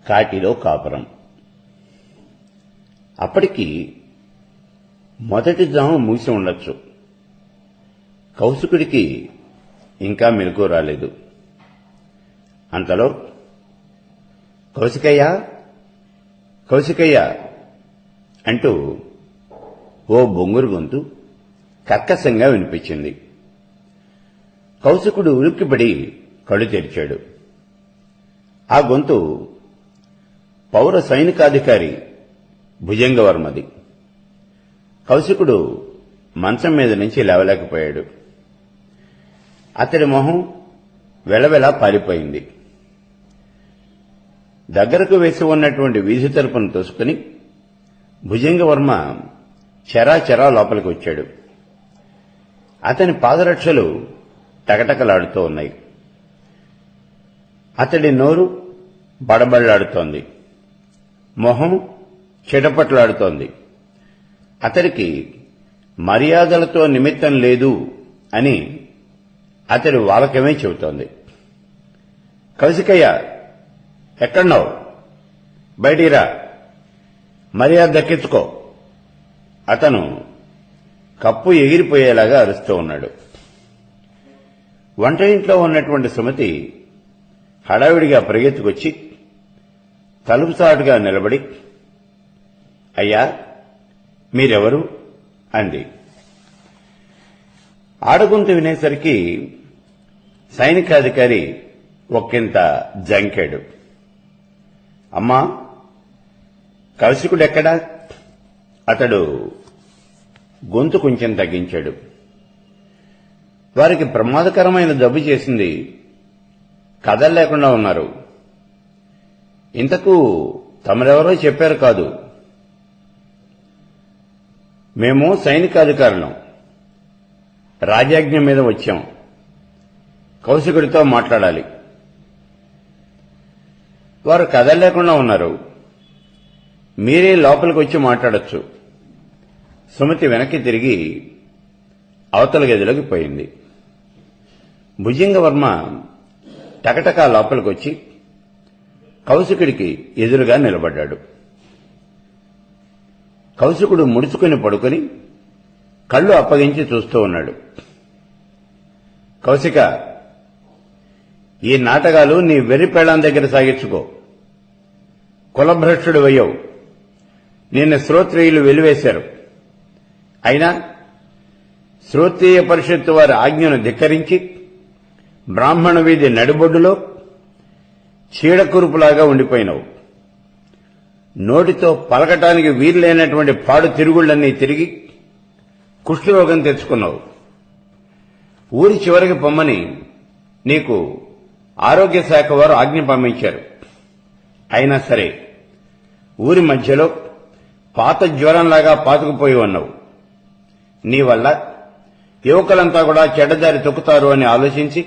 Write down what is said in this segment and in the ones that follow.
కాటిలో కాపురం. అప్పటికి మొదటి జాము మూసి ఉండొచ్చు. కౌశికుడికి ఇంకా మెలకు రాలేదు. అంతలో కౌశికయ్య కౌశికయ్య అంటూ ఓ బొంగురు గొంతు కర్కశంగా వినిపించింది. కౌశికుడు ఉలిక్కిపడి కళ్ళు తెరిచాడు. ఆ గొంతు పౌర సైనికాధికారి భుజంగవర్మది. కౌశికుడు మంచం మీద నుంచి లేవలేకపోయాడు. అతడి మొహం వెలవెలా పారిపోయింది. దగ్గరకు వేసి ఉన్నటువంటి వీధి తలుపును తోసుకుని భుజంగవర్మ చెరాచెరా లోపలికి వచ్చాడు. అతని పాదరక్షలు టకటకలాడుతూ ఉన్నాయి. అతడి నోరు బడబళ్లాడుతోంది. మొహం చిటపట్లాడుతోంది. అతడికి మర్యాదలతో నిమిత్తం లేదు అని అతడి వాలకమే చెబుతోంది. కౌశికయ్య, ఎక్కడున్నావు? బయటిరా, మర్యాద దక్కించుకో. అతను కప్పు ఎగిరిపోయేలాగా అరుస్తూ ఉన్నాడు. వంట ఇంట్లో ఉన్నటువంటి సుమతి హడావిడిగా పరిగెత్తుకొచ్చి తలుపు చాటుగా నిలబడి, అయ్యా మీరెవరు అంది. ఆడగొంతు వినేసరికి సైనికాధికారి ఒక్కింత జంకాడు. అమ్మా, కౌశికుడెక్కడా? అతడు గొంతు కొంచెం తగ్గించాడు. వారికి ప్రమాదకరమైన జబ్బు చేసింది, కదల్లేకుండా ఉన్నారు. ఇంతకు తమరెవరో చెప్పారు కాదు. మేము సైనికాధికారులం, రాజాజ్ఞ మీద వచ్చాం. కౌశికుడితో మాట్లాడాలి. వారు కదల్లేకుండా ఉన్నారు. మీరే లోపలికి వచ్చి మాట్లాడొచ్చు. సుమతి వెనక్కి తిరిగి అవతల గదిలోకి పోయింది. భుజంగవర్మ టకటకా లోపలికొచ్చి కౌశికుడికి ఎదురుగా నిలబడ్డాడు. కౌశికుడు ముడుచుకుని పడుకుని కళ్ళు అప్పగించి చూస్తూ ఉన్నాడు. కౌశిక, ఈ నాటకాలు నీ వెర్రి పెళ్ళాం దగ్గర సాగించుకో. కులభ్రష్టుడు అయ్యావు. నిన్ను శ్రోత్రియులు వెలివేశారు. అయినా శ్రోత్రియ పరిషత్తు వారి ఆజ్ఞను ధిక్కరించి బ్రాహ్మణ వీధి నడిబొడ్డులో చీడకురుపులాగా ఉండిపోయినావు. నోటితో పలకటానికి వీలులేనటువంటి పాడు తిరుగుళ్లన్నీ తిరిగి కుష్ఠరోగం తెచ్చుకున్నావు. ఊరి చివరికి పొమ్మని నీకు ఆరోగ్య శాఖ వారు ఆజ్ఞ పంపించారు. అయినా సరే ఊరి మధ్యలో పాత జ్వరంలాగా పాతుకుపోయి ఉన్నావు. నీ వల్ల యువకులంతా కూడా చెడ్డదారి తొక్కుతారు అని ఆలోచించి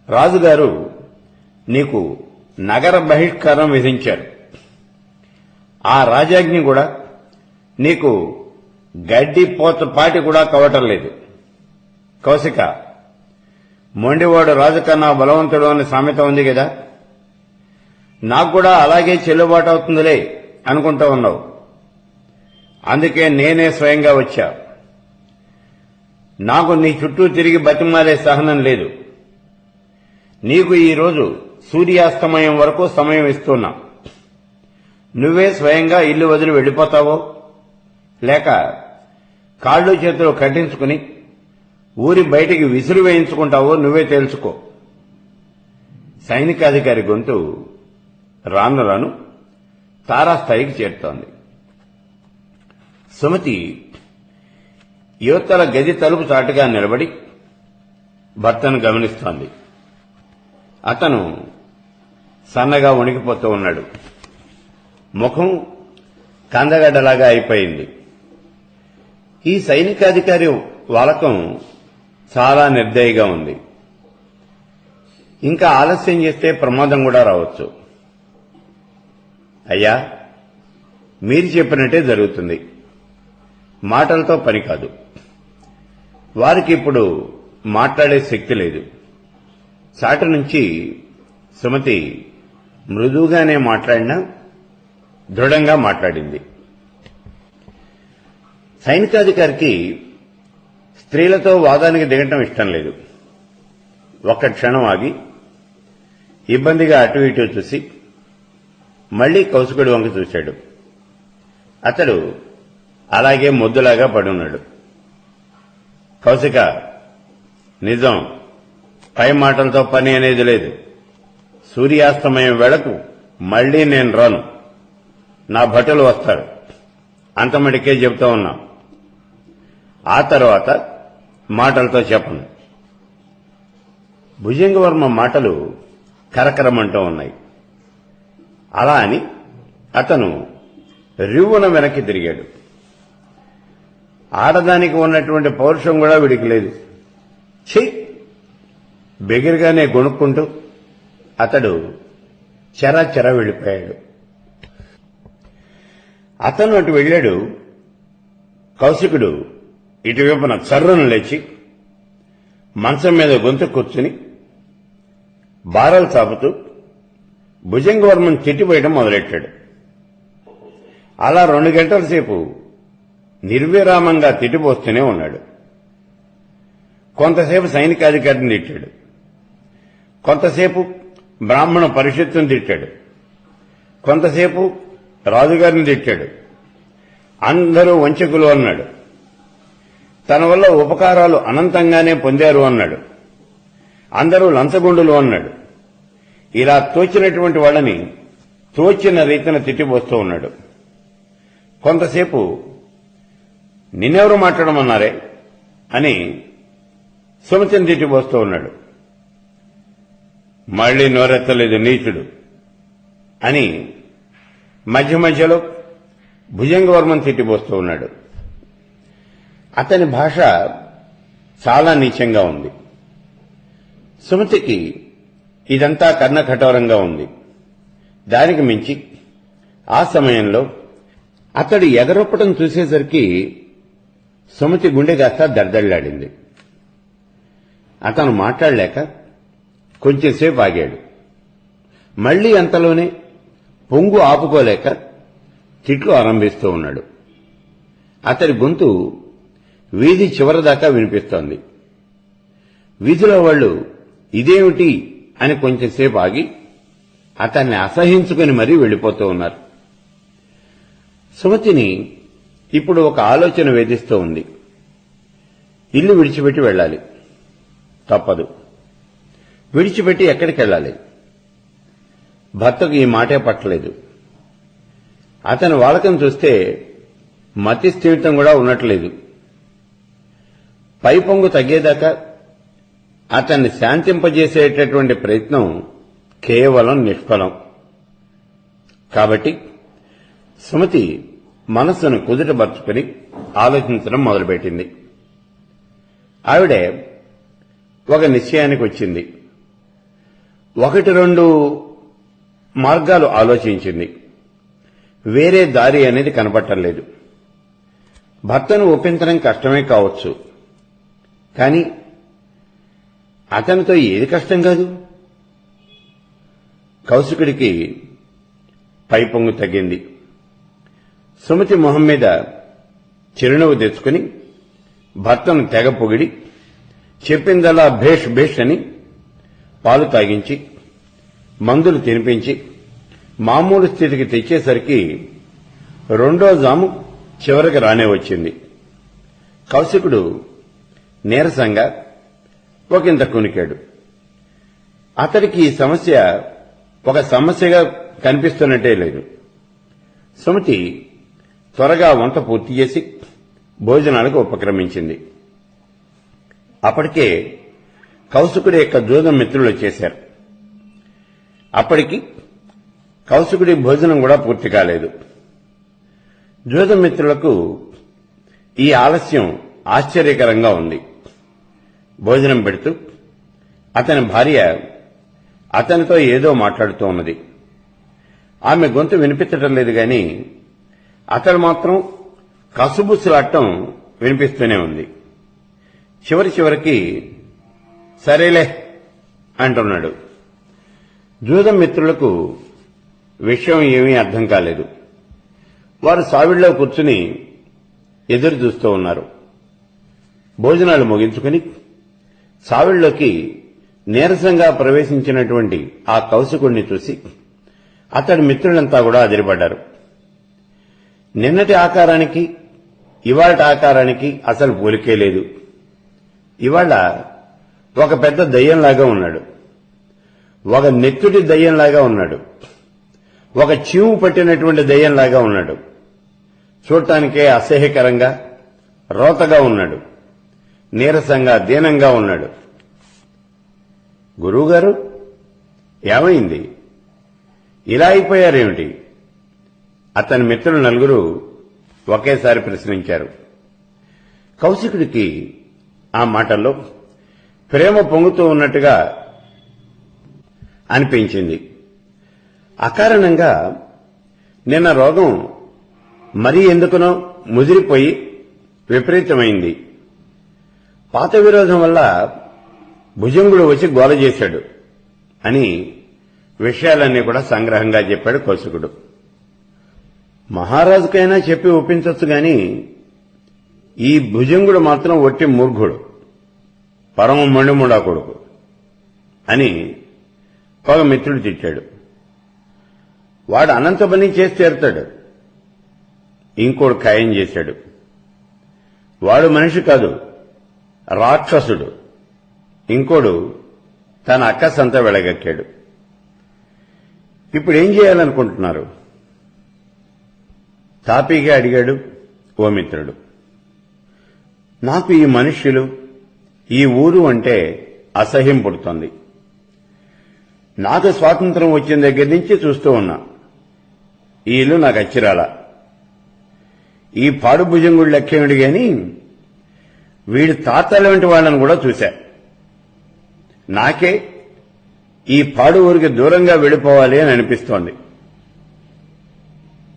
రాజుగారు నీకు నగర బహిష్కారం విధించారు. ఆ రాజాజ్ఞ కూడా నీకు గడ్డి పోత పాటి కూడా కవటం లేదు. కౌశిక, మొండివాడు రాజు కన్నా బలవంతుడు అనే సామెత ఉంది కదా, నాకు కూడా అలాగే చెల్లుబాటు అవుతుందిలే అనుకుంటూ ఉన్నావు. అందుకే నేనే స్వయంగా వచ్చా. నాకు నీ చుట్టూ తిరిగి బతిమాలే సహనం లేదు. నీకు ఈరోజు సూర్యాస్తమయం వరకు సమయం ఇస్తున్నా. నువ్వే స్వయంగా ఇల్లు వదిలి వెళ్లిపోతావో లేక కాళ్ళు చేతులు కట్టించుకుని ఊరి బయటికి విసురు వేయించుకుంటావో నువ్వే తెలుసుకో. సైనికాధికారి గొంతు రాను రాను తారాస్థాయికి చేరుతోంది. సుమతి యువతల గది తలుపు చాటుగా నిలబడి భర్తను గమనిస్తోంది. అతను సన్నగా వణికిపోతూ ఉన్నాడు. ముఖం కందగడ్డలాగా అయిపోయింది. ఈ సైనికాధికారి వాలకం చాలా నిర్దయగా ఉంది. ఇంకా ఆలస్యం చేస్తే ప్రమాదం కూడా రావచ్చు. అయ్యా, మీరు చెప్పినట్టే జరుగుతుంది. మాటలతో పని కాదు. వారికి ఇప్పుడు మాట్లాడే శక్తి లేదు. చాటు నుంచి సుమతి మృదువుగానే మాట్లాడినా దృఢంగా మాట్లాడింది. సైనికాధికారికి స్త్రీలతో వాదానికి దిగటం ఇష్టం లేదు. ఒక్క క్షణం ఆగి ఇబ్బందిగా అటు ఇటు చూసి మళ్లీ కౌశికుడి వంక చూశాడు. అతడు అలాగే మొద్దులాగా పడున్నాడు. కౌశిక, నిజం, పై మాటలతో పని అనేది లేదు. సూర్యాస్తమయం వేళకు మళ్లీ నేను రాను. నా భటులు వస్తారు. అంతమటికే చెబుతా ఉన్నా. ఆ తర్వాత మాటలతో చెప్పను. భుజంగవర్మ మాటలు కరకరమంటూ ఉన్నాయి. అలా అని అతను రివ్వున వెనక్కి తిరిగాడు. ఆడదానికి ఉన్నటువంటి పౌరుషం కూడా వీడికి లేదు. ఛీ! బెగిరిగానే గొణుక్కుంటూ అతడు చెర వెళ్లిపోయాడు. అతను అటు వెళ్లాడు. కౌశికుడు ఇటువైపున చర్రును లేచి మంచం మీద గొంతు కూర్చుని బారలు చాపుతూ భుజంగవర్మను తిట్టిపోయడం మొదలెట్టాడు. అలా 2 గంటల సేపు నిర్విరామంగా తిట్టిపోస్తూనే ఉన్నాడు. కొంతసేపు సైనికాధికారిని తిట్టాడు. కొంతసేపు బ్రాహ్మణ పరిషత్తును తిట్టాడు. కొంతసేపు రాజుగారిని తిట్టాడు. అందరూ వంచకులు అన్నాడు. తన వల్ల ఉపకారాలు అనంతంగానే పొందారు అన్నాడు. అందరూ లంచగొండులు అన్నాడు. ఇలా తోచినటువంటి వాళ్ళని తోచిన రీతిన తిట్టిపోస్తూ ఉన్నాడు. కొంతసేపు నిన్నెవరు మాట్లాడమన్నారే అని సుమతిని తిట్టిపోస్తూ ఉన్నాడు. మళ్లీ నోరెత్తలేదు నీచుడు అని మధ్య మధ్యలో భుజంగవర్మను తిట్టిపోస్తూ ఉన్నాడు. అతని భాష చాలా నీచంగా ఉంది. సుమతికి ఇదంతా కర్ణకఠోరంగా ఉంది. దానికి మించి ఆ సమయంలో అతడు ఎగరొప్పటం చూసేసరికి సుమతి గుండె కాస్త దర్దళ్లాడింది. అతను మాట్లాడలేక కొంచెంసేపు ఆగాడు. మళ్లీ అంతలోనే పొంగు ఆపుకోలేక తిట్లు ఆరంభిస్తూ ఉన్నాడు. అతడి గొంతు వీధి చివరిదాకా వినిపిస్తోంది. వీధిలో వాళ్లు ఇదేమిటి అని కొంచెంసేపు ఆగి అతన్ని అసహించుకుని మరీ వెళ్లిపోతూ ఉన్నారు. సుమతిని ఇప్పుడు ఒక ఆలోచన వేధిస్తూ ఉంది. ఇల్లు విడిచిపెట్టి వెళ్ళాలి. తప్పదు. విడిచిపెట్టి ఎక్కడికి వెళ్ళాలి? భర్తకు ఈ మాటే పట్టలేదు. అతని వాలకం చూస్తే మతి స్థిమితం కూడా ఉన్నట్లేదు. పై పొంగు తగ్గేదాకా అతన్ని శాంతింపజేసేటటువంటి ప్రయత్నం కేవలం నిష్ఫలం. కాబట్టి సుమతి మనస్సును కుదుటపరుచుకుని ఆలోచించడం మొదలుపెట్టింది. ఆవిడే ఒక నిశ్చయానికి వచ్చింది. 1-2 మార్గాలు ఆలోచించింది. వేరే దారి అనేది కనపట్టలేదు. భర్తను ఒప్పించడం కష్టమే కావచ్చు, కానీ అతనితో ఏది కష్టం కాదు. కౌశికుడికి పైపొంగు తగ్గింది. సుమతి మొహం మీద చిరునవ్వు తెచ్చుకుని భర్తను తెగ పొగిడి చెప్పిందలా భేష్ భేష్ అని పాలు తాగించి మందులు తినిపించి మామూలు స్థితికి తెచ్చేసరికి 2వ జాము చివరికి రానే వచ్చింది. కౌశికుడు నీరసంగా ఒకంత కునికాడు. అతడికి ఈ సమస్య ఒక సమస్యగా కనిపిస్తున్నట్టే లేదు. సుమతి త్వరగా వంట పూర్తి చేసి భోజనాలకు ఉపక్రమించింది. అప్పటికే కౌశికుడి యొక్క జూదం మిత్రులు వచ్చేశారు. అప్పటికి కౌశికుడి భోజనం కూడా పూర్తి కాలేదు. జూదం మిత్రులకు ఈ ఆలస్యం ఆశ్చర్యకరంగా ఉంది. భోజనం పెడుతూ అతని భార్య అతనితో ఏదో మాట్లాడుతూ ఉన్నది. ఆమె గొంతు వినిపించటం లేదు గాని అతడు మాత్రం కసుబుసులాడటం వినిపిస్తూనే ఉంది. చివరికి సరేలే అంటున్నాడు. జూదం మిత్రులకు విషయం ఏమీ అర్థం కాలేదు. వారు సావిడిలో కూర్చుని ఎదురు చూస్తూ ఉన్నారు. భోజనాలు ముగించుకుని సావిడిలోకి నీరసంగా ప్రవేశించినటువంటి ఆ కౌశికుణ్ణి చూసి అతడి మిత్రులంతా కూడా అదిరిపడ్డారు. నిన్నటి ఆకారానికి ఇవాళ ఆకారానికి అసలు పోలికే లేదు. ఇవాళ ఒక పెద్ద దయ్యంలాగా ఉన్నాడు, ఒక నెత్తుటి దయ్యంలాగా ఉన్నాడు, ఒక చీము పట్టినటువంటి దయ్యంలాగా ఉన్నాడు. చూడటానికే అసహ్యకరంగా రోతగా ఉన్నాడు, నీరసంగా దీనంగా ఉన్నాడు. గురువుగారు, ఏమైంది? ఇలా అయిపోయారేమిటి? అతని మిత్రులు నలుగురు ఒకేసారి ప్రశ్నించారు. కౌశికుడికి ఆ మాటల్లో ప్రేమ పొంగుతూ ఉన్నట్టుగా అనిపించింది. అకారణంగా నిన్న రోగం మరీ ఎందుకునో ముదిరిపోయి విపరీతమైంది. పాత విరోధం వల్ల భుజంగుడు వచ్చి గోల చేశాడు అని విషయాలన్నీ కూడా సంగ్రహంగా చెప్పాడు కౌశికుడు. మహారాజుకైనా చెప్పి ఒప్పించొచ్చు గాని ఈ భుజంగుడు మాత్రం ఒట్టి మూర్ఖుడు, పరమ మండిముడా కొడుకు అని ఒక మిత్రుడు తిట్టాడు. వాడు అనంత పని చేసి తీరుతాడు. ఇంకోడు ఖాయం చేశాడు. వాడు మనిషి కాదు, రాక్షసుడు. ఇంకోడు తన అక్కసంతా వెళగక్కాడు. ఇప్పుడేం చేయాలనుకుంటున్నారు? తాపీగా అడిగాడు ఓ మిత్రుడు. నాకు ఈ మనుష్యులు, ఈ ఊరు అంటే అసహ్యం పుడుతోంది. నాకు స్వాతంత్రం వచ్చిన దగ్గర నుంచి చూస్తూ ఉన్నా. ఈ ఇల్లు నాకు అచ్చిరాల. ఈ పాడు భుజంగుడు లెక్కేమిటి గాని వీడి తాతల వంటి వాళ్ళని కూడా చూశా. నాకే ఈ పాడు ఊరికి దూరంగా వెళ్ళిపోవాలి అని అనిపిస్తోంది.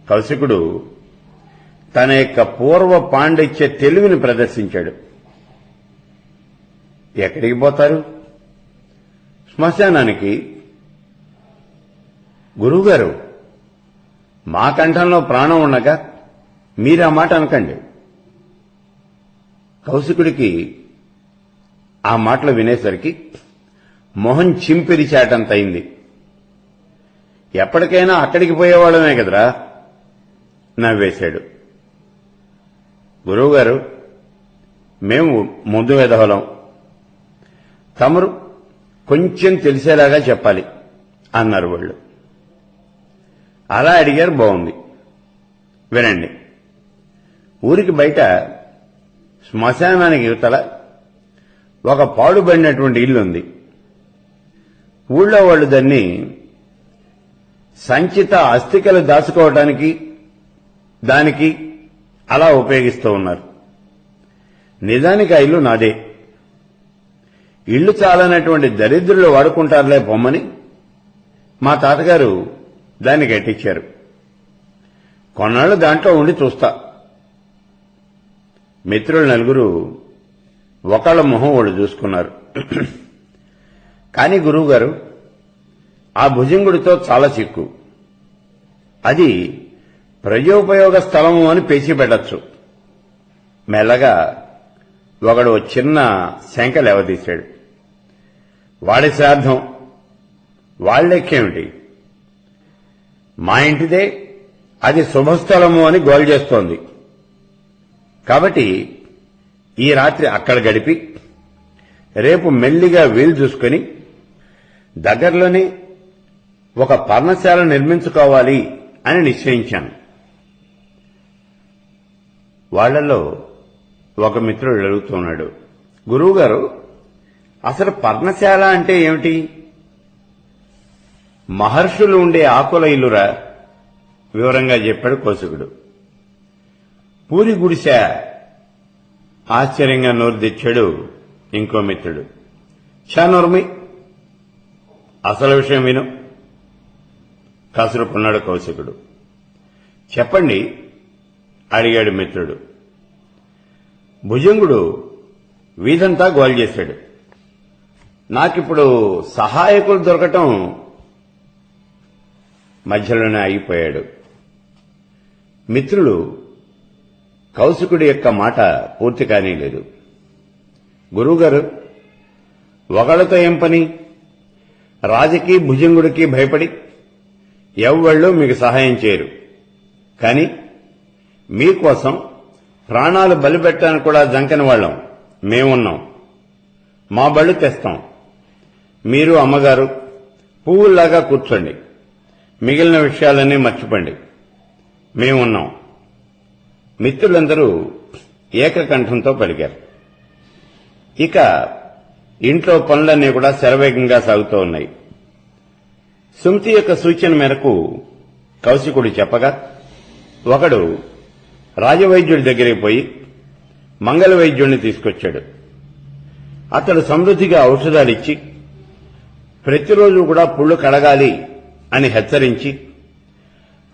కౌశికుడు తన యొక్క పూర్వ పాండిత్య తెలివిని ప్రదర్శించాడు. ఎక్కడికి పోతారు? శ్మశానానికి. గురువుగారు, మా కంఠంలో ప్రాణం ఉండగా మీరా మాట అనకండి. కౌశికుడికి ఆ మాటలు వినేసరికి మొహం చింపిరిచాటంతయింది. ఎప్పటికైనా అక్కడికి పోయేవాళ్ళమే కదరా నవ్వేశాడు. గురువుగారు, మేము ముందు వెధవలం. తమరు కొంచెం తెలిసేలాగా చెప్పాలి అన్నారు వాళ్ళు. అలా అడిగారు, బాగుంది, వినండి. ఊరికి బయట శ్మశానానికి యువతల ఒక పాడుబడినటువంటి ఇల్లుంది. ఊళ్ళో వాళ్ళు దాన్ని సంచిత అస్థికలు దాచుకోవడానికి దానికి అలా ఉపయోగిస్తూ ఉన్నారు. నిజానికి ఆ ఇల్లు నాదే. ఇల్లు చాలనటువంటి దరిద్రులు వాడుకుంటారులే పొమ్మని మా తాతగారు దాన్ని కట్టించారు. కొన్నాళ్లు దాంట్లో ఉండి చూస్తా. మిత్రులు నలుగురు ఒకళ్ళ మొహం వాళ్ళు చూసుకున్నారు. కానీ గురువుగారు, ఆ భుజంగుడితో చాలా చిక్కు. అది ప్రజోపయోగ స్థలము అని పేచి పెట్టచ్చు. మెల్లగా ఒకడు చిన్న శంక లేవదీశాడు. వాడి శ్రాద్ధం, వాళ్ళెక్కేమిటి? మా ఇంటిదే, అది శుభస్థలము అని గోల్ చేస్తోంది. కాబట్టి ఈ రాత్రి అక్కడ గడిపి రేపు మెల్లిగా వీలు చూసుకుని దగ్గరలోనే ఒక పర్ణశాల నిర్మించుకోవాలి అని నిశ్చయించాను. వాళ్లలో ఒక మిత్రుడు అడుగుతున్నాడు, గురువుగారు, అసలు పర్ణశాల అంటే ఏమిటి? మహర్షులు ఉండే ఆకుల ఇల్లురా, వివరంగా చెప్పాడు కౌశికుడు. పూరి గుడిసె, ఆశ్చర్యంగా నోరు తెచ్చాడు ఇంకో మిత్రుడు. చానోర్మి, అసలు విషయం విను, కసురుకున్నాడు కౌశికుడు. చెప్పండి అడిగాడు మిత్రుడు. భుజంగుడు వీధంతా గోల్ చేశాడు. నాకిప్పుడు సహాయకులు దొరకటం మధ్యలోనే ఆగిపోయాడు. మిత్రులు కౌశికుడి యొక్క మాట పూర్తి కానీలేదు. గురువుగారు, ఒకళ్ళతో ఏం పని? రాజుకి భుజంగుడికి భయపడి ఎవ్వళ్ళు మీకు సహాయం చేయరు. కాని మీకోసం ప్రాణాలు బలిపెట్టడానికి కూడా జంకని వాళ్ళం మేమున్నాం. మా బళ్ళు తెస్తాం. మీరు అమ్మగారు పువ్వుల్లాగా కూర్చోండి. మిగిలిన విషయాలన్నీ మర్చిపోండి. మేమున్నాం. మిత్రులందరూ ఏకకంఠంతో పలికారు. ఇక ఇంట్లో పనులన్నీ కూడా శరవేగంగా సాగుతూ ఉన్నాయి. సుమతి యొక్క సూచన మేరకు కౌశికుడు చెప్పగా ఒకడు రాజవైద్యుడి దగ్గరికి పోయి మంగళ వైద్యుడిని తీసుకొచ్చాడు. అతడు సమృద్ధిగా ఔషధాలిచ్చి ప్రతిరోజు కూడా పుళ్ళు కడగాలి అని హెచ్చరించి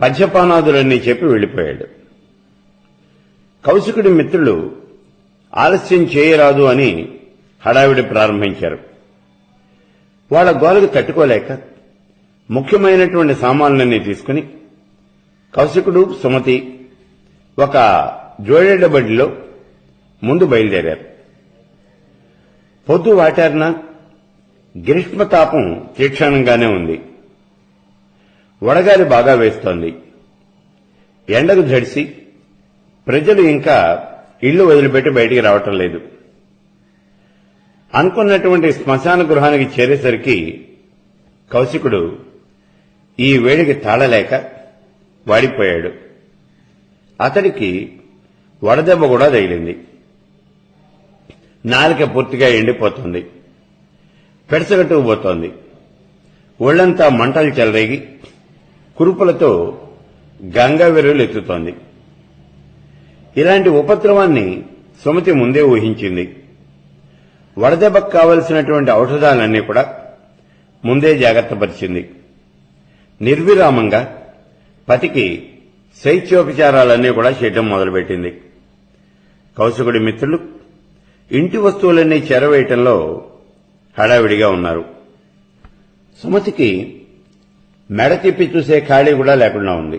పద్యపానాదులన్నీ చెప్పి వెళ్లిపోయాడు. కౌశికుడి మిత్రులు ఆలస్యం చేయరాదు అని హడావిడి ప్రారంభించారు. వాళ్ల గోలకు తట్టుకోలేక ముఖ్యమైనటువంటి సామాన్లన్నీ తీసుకుని కౌశికుడు, సుమతి ఒక జోడెడ్ల బండిలో ముందు బయలుదేరారు. పొద్దు వాటారిన గ్రీష్మతాపం తీక్షణంగానే ఉంది. వడగాలి బాగా వేస్తోంది. ఎండకు జడిసి ప్రజలు ఇంకా ఇళ్లు వదిలిపెట్టి బయటికి రావటం లేదు. అనుకున్నటువంటి శ్మశాన గృహానికి చేరేసరికి కౌశికుడు ఈ వేడికి తాళలేక వాడిపోయాడు. అతడికి వడదెబ్బ కూడా తగిలింది. నాలిక పూర్తిగా ఎండిపోతుంది. పెడసగట్టుకుపోతోంది. ఒళ్లంతా మంటలు చెలరేగి కురుపులతో గంగావెర్రులు ఎత్తుతోంది. ఇలాంటి ఉపద్రవాన్ని సుమతి ముందే ఊహించింది. వడదెబ్బకు కావలసినటువంటి ఔషధాలన్నీ కూడా ముందే జాగ్రత్తపరిచింది. నిర్విరామంగా పతికి శైత్యోపచారాలన్నీ కూడా చేయడం మొదలుపెట్టింది. కౌశికుడి మిత్రులు ఇంటి వస్తువులన్నీ చేరవేయటంలో హడావిడిగా ఉన్నారు. సుమతికి మెడ తిప్పి చూసే ఖాళీ కూడా లేకుండా ఉంది.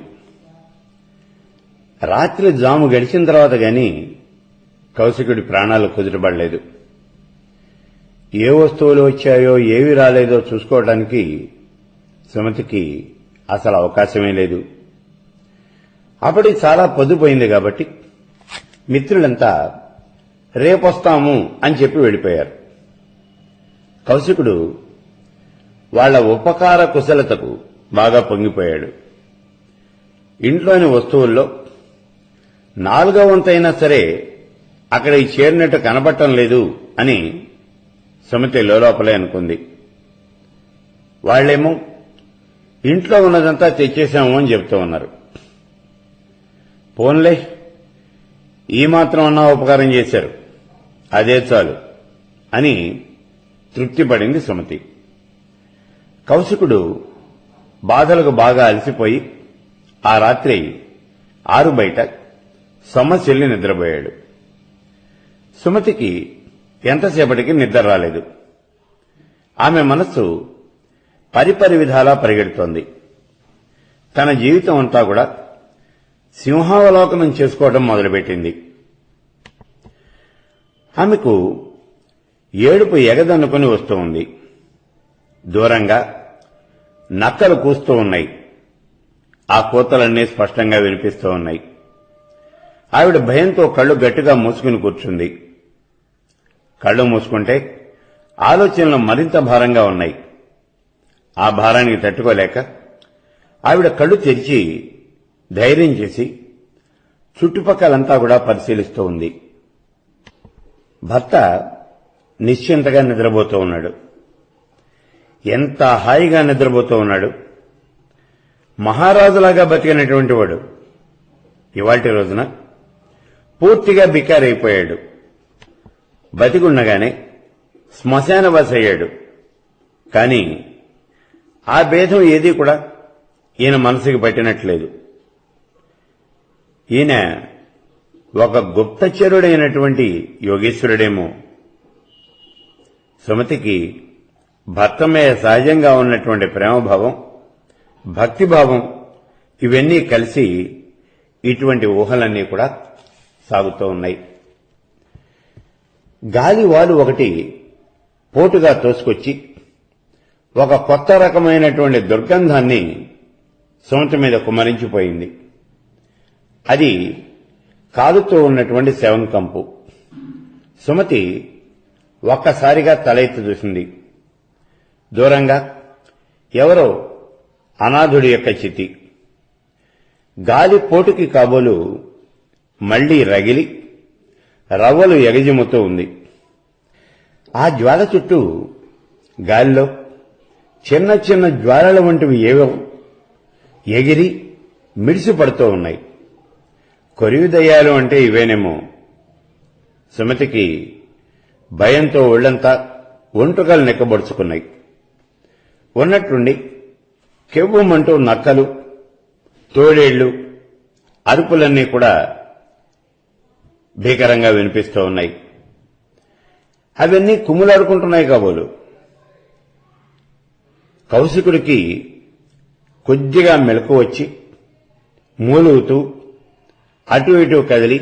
రాత్రి జాము గడిచిన తర్వాత గాని కౌశికుడి ప్రాణాలు కుదిరబడలేదు. ఏ వస్తువులు వచ్చాయో ఏవి రాలేదో చూసుకోవడానికి సుమతికి అసలు అవకాశమే లేదు. అప్పటికి చాలా పొద్దుపోయింది కాబట్టి మిత్రులంతా రేపొస్తాము అని చెప్పి వెళ్లిపోయారు. కౌశికుడు వాళ్ల ఉపకార కుశలతకు బాగా పొంగిపోయాడు. ఇంట్లోని వస్తువుల్లో 4వ వంతైనా సరే అక్కడికి చేరినట్టు కనబడటం లేదు అని సుమతి లోపలే అనుకుంది. వాళ్లేమో ఇంట్లో ఉన్నదంతా తెచ్చేశాము అని చెబుతూ ఉన్నారు. పోన్లే, ఈ మాత్రం అన్నా ఉపకారం చేశారు, అదే చాలు అని తృప్తిపడింది సుమతి. కౌశికుడు బాధలకు బాగా అలసిపోయి ఆ రాత్రి 6 బయట సమస్యల్ని నిద్రపోయాడు. సుమతికి ఎంతసేపటికి నిద్ర రాలేదు. ఆమె మనస్సు పరిపరి విధాలా పరిగెడుతోంది. తన జీవితం అంతా కూడా సింహావలోకనం చేసుకోవడం మొదలుపెట్టింది. ఆమెకు ఏడుపు ఎగదన్నుకుని వస్తూ ఉంది. దూరంగా నక్కలు కూస్తూ ఉన్నాయి. ఆ కూతలన్నీ స్పష్టంగా వినిపిస్తూ ఉన్నాయి. ఆవిడ భయంతో కళ్ళు గట్టిగా మూసుకుని కూర్చుంది. కళ్ళు మూసుకుంటే ఆలోచనలు మరింత భారంగా ఉన్నాయి. ఆ భారానికి తట్టుకోలేక ఆవిడ కళ్ళు తెరిచి ధైర్యం చేసి చుట్టుపక్కలంతా కూడా పరిశీలిస్తూ ఉంది. భర్త నిశ్చింతగా నిద్రపోతూ ఉన్నాడు. ఎంత హాయిగా నిద్రపోతూ ఉన్నాడు. మహారాజులాగా బతికినటువంటి వాడు ఇవాల్టి రోజున పూర్తిగా బికారైపోయాడు. బతికుండగానే శ్మశానవాస అయ్యాడు. కాని ఆ భేదం ఏదీ కూడా ఈయన మనసుకి పట్టినట్లేదు. ఈయన ఒక గుప్తచరుడైనటువంటి యోగేశ్వరుడేమో. సుమతికి భర్త మీద సహజంగా ఉన్నటువంటి ప్రేమభావం భక్తిభావం ఇవన్నీ కలిసి ఇటువంటి ఊహలన్నీ కూడా సాగుతూ ఉన్నాయి. గాలివాలు ఒకటి పోటుగా తోసుకొచ్చి ఒక కొత్త రకమైనటువంటి దుర్గంధాన్ని సుమతి మీద కుమరించిపోయింది. అది కాలుతూ ఉన్నటువంటి శవంకంపు. సుమతి ఒక్కసారిగా తల ఎత్తి చూసింది. దూరంగా ఎవరో అనాథుడి యొక్క చితి. గాలి పోటుకి కాబోలు మళ్లీ రగిలి రవ్వలు ఎగజిమ్ముతూ ఉంది. ఆ జ్వాల చుట్టూ గాలిలో చిన్న చిన్న జ్వాలల వంటివి ఏవో ఎగిరి మిడిసిపడుతూ ఉన్నాయి. కొరివి దయ్యాలు అంటే ఇవేనేమో. సుమతికి భయంతో ఒళ్లంతా ఒంటుకలు నెక్కబడుచుకున్నాయి. ఉన్నట్టుండి కెవ్వుమంటూ నక్కలు, తోడేళ్లు అరుపులన్నీ కూడా భీకరంగా వినిపిస్తూ ఉన్నాయి. అవన్నీ కుమ్ములాడుకుంటున్నాయి కాబోలు. కౌశికుడికి కొద్దిగా మెలకు వచ్చి మూలుగుతూ అటు ఇటు కదిలి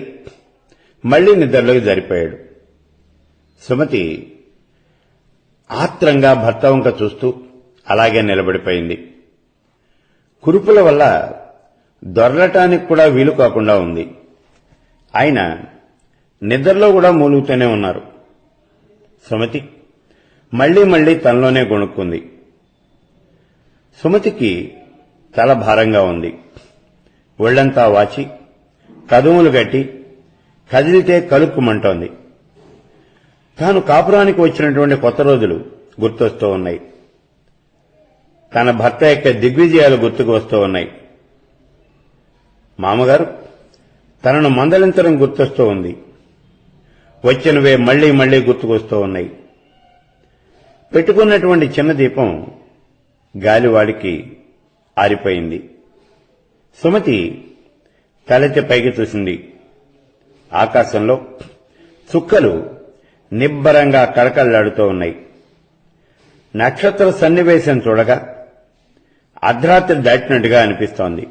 మళ్లీ నిద్రలోకి జరిపోయాడు. సుమతి ఆత్రంగా భర్త వంక చూస్తూ అలాగే నిలబడిపోయింది. కురుపుల వల్ల దొర్లటానికి కూడా వీలు కాకుండా ఉంది. ఆయన నిద్రలో కూడా మూలుగుతూనే ఉన్నారు. సుమతి మళ్లీ మళ్లీ తనలోనే గొణుక్కుంది. సుమతికి తల భారంగా ఉంది. ఒళ్లంతా వాచి కదుములు గట్టి కదిలితే కలుక్కుమంటోంది. తాను కాపురానికి వచ్చినటువంటి కొత్త రోజులు గుర్తొస్తూ ఉన్నాయి. తన భర్త యొక్క దిగ్విజయాలు గుర్తుకు వస్తూ ఉన్నాయి. మామగారు తనను మందలించడం గుర్తొస్తూ ఉంది. వచ్చినవే మళ్లీ మళ్లీ గుర్తుకొస్తూ ఉన్నాయి. పెట్టుకున్నటువంటి చిన్న దీపం గాలివాడికి ఆరిపోయింది. సుమతి తలెత్తి పైకి చూసింది. ఆకాశంలో చుక్కలు నిబ్బరంగా కళకళలాడుతూ ఉన్నాయి. నక్షత్ర సన్నివేశం చూడగా అర్ధరాత్రి దాటినట్టుగా అనిపిస్తోంది.